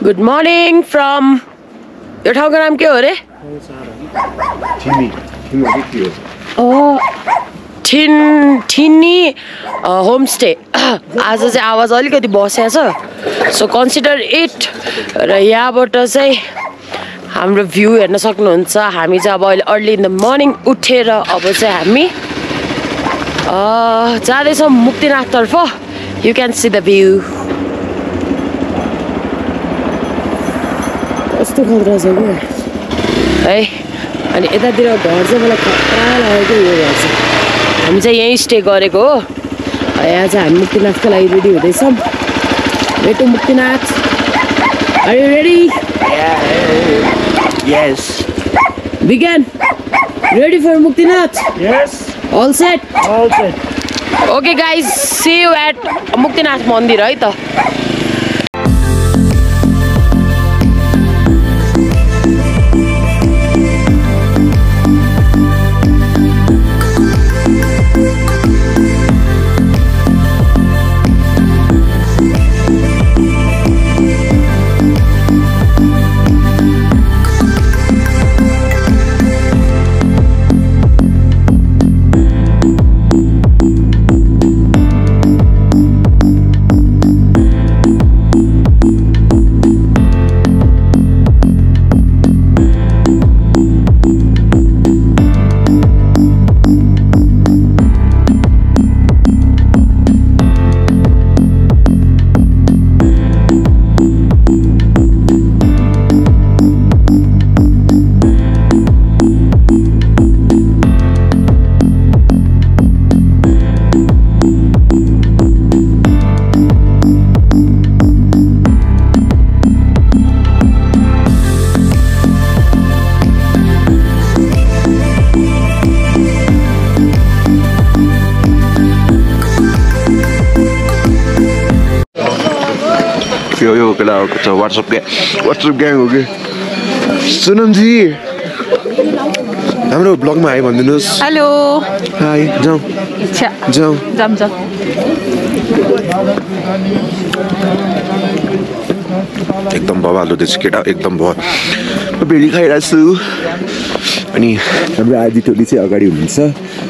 Good morning from यो ठाउँको नाम के हो रे? ठिन्नी होमस्टे। आज चाहिँ आवाज अलिकति बसेको छ, सो कन्सिडर इट। र यहाँबाट चाहिँ हाम्रो भ्यू हेर्न सक्नुहुन्छ। हामी चाहिँ अब अहिले अर्ली इन द मर्निङ उठेर अब चाहिँ हामी जाँदैछौँ मुक्तिनाथतर्फ। You can see the view. कस्तो खतरा छ क्या है। अनि यतातिर घर चाहिँ मलाई खतरा लागेको यो घर चाहिँ। हामी चाहिँ यहीँ स्टे गरेको हो। यहाँ चाहिँ हामी मुक्तिनाथको लागि रेडी हुँदैछौँ। Way to Muktinath. Are you ready? Yes. Begin. Ready for Muktinath? Yes. All set? All set. Okay guys, see you at Muktinath Mandir है त। यो केटाहरूको छ व्हाट्सएप ग्याङ हो कि। सोनमजी हाम्रो ब्लगमा आइ भनिदिनुहोस्। हेलो हाई जाउँ जाउँ जाम एकदम बवाल हुँदैछ केटा, एकदम बेडी खाइरहेको छु। अनि हाम्रो आदि टोली चाहिँ अगाडि हुनुहुन्छ।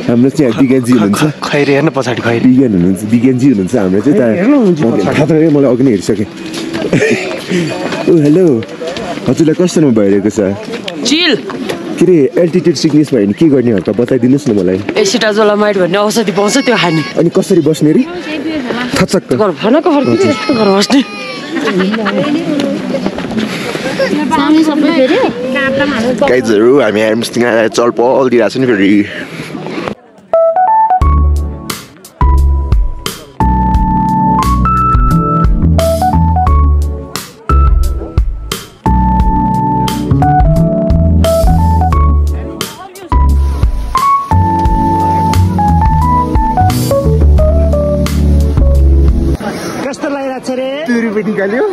हाम्रो चाहिँ विज्ञानजी हुनुहुन्छ। खैरे हेर्न पछाडि खैरे विज्ञान हुनुहुन्छ, विज्ञानजी हुनुहुन्छ। हाम्रो चाहिँ थाहा छैन, मलाई अघि नै हेरिसकेँ। ओ हेलो, हजुरलाई कस्तोमा भइरहेको छ? चिल। के अरे एल्टिट्युड सिकनेस भयो भने के गर्ने हो त बताइदिनुहोस् न मलाई। एसिटाजोलामाइड भन्ने औषधि पाउँछ, त्यो खाने। अनि कसरी बस्ने रे? थचक्क घर भनको फर्किन्छ यस्तो घर बस्ने। गाइजहरू हामी एमस्टिङ आएर चलपल दिइरहेको छ नि फेरि। निकाल्यो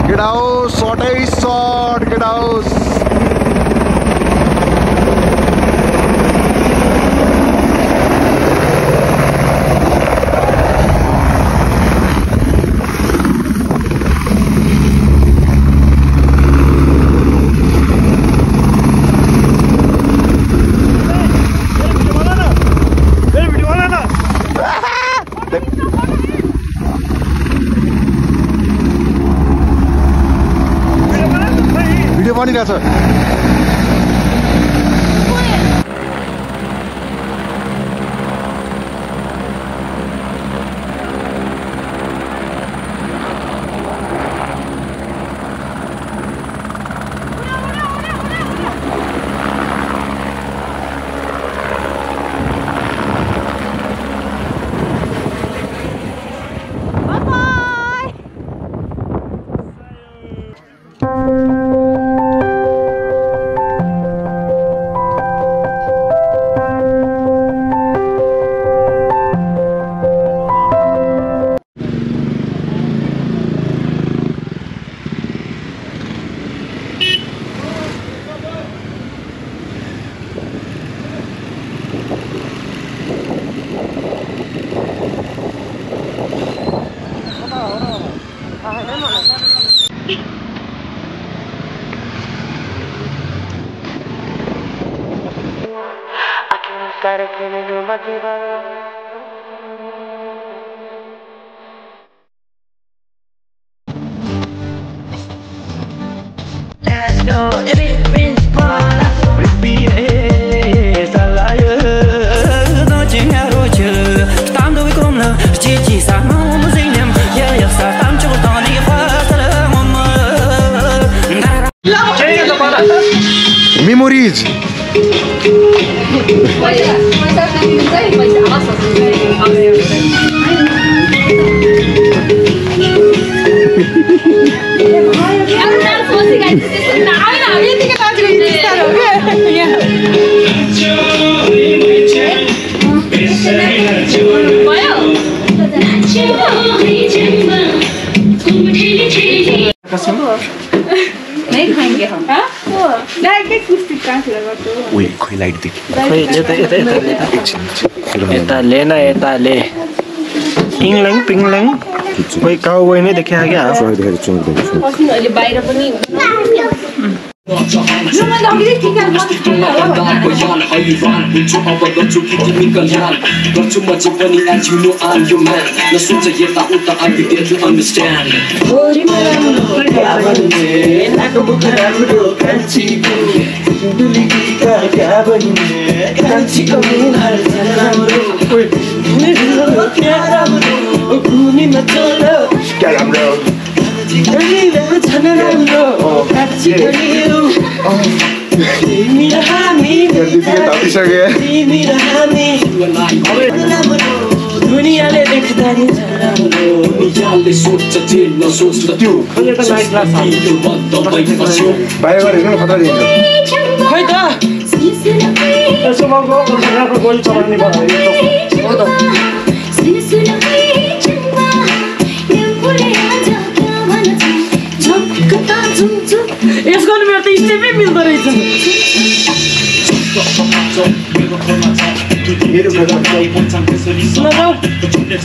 केटा हो, सर्टै सर्ट केटा हो। बनिरहेछ। Memories. नहीं खाएंगे हम डायरेक्ट कुछ ट्रांसफर कर दो ओए खोइ लाइट दे खोइ यता लेना यता ले पिङलङ पिङलङ कोही काउबोय नै देखिया क्या अहिले बाहिर पनि दुनियाले देख्दा नि निजाले सोच्छ जे नसोच्छ त्यो बाहिर गएर हेर्नु खतरा दिन्छ खोइ त यसो मको घरको गोली चलाउने भयो हो त यसको मेरो त स्टेपै मिल्दो रहेछ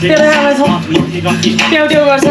तेरो आमा छ ट्याउ ट्याउ गर्छ